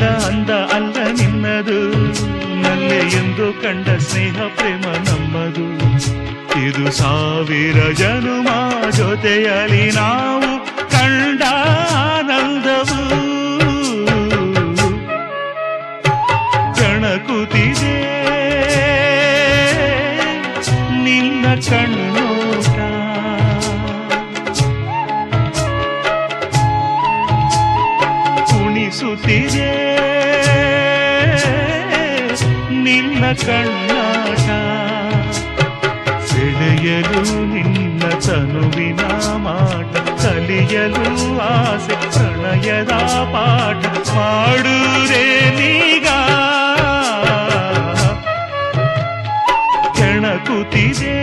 ಕಂಡ ಅಂದ ಅಲ್ಲ ನಿನ್ನದು, ನಲ್ಲೆ ಎಂದು ಕಂಡ ಸ್ನೇಹ ಪ್ರೇಮ ನಮ್ಮದು. ಇದು 1000 ಜನುಮ ಜೊತೆಯಲಿ ನಾವು ಕಂಡ ಆನಂದವು. ಕಣಕುತಿದೆ ನಿನ್ನ ಕಣ್ಣೋಟ, ಕುಣಿಸುತ್ತಿದೆ ನಿನ್ನ ಕಣ್ಣಾಟ. ಸೆಳೆಯಲು ನಿನ್ನ ತನುವಿನ ಮಾಟ, ಕಲಿಯಲು ಆಸೆ ಪ್ರಣಯದ ಪಾಠ. ಮಾಡುವುದೇ ನೀಗ ಕೆಣಕುತ್ತಿದೆ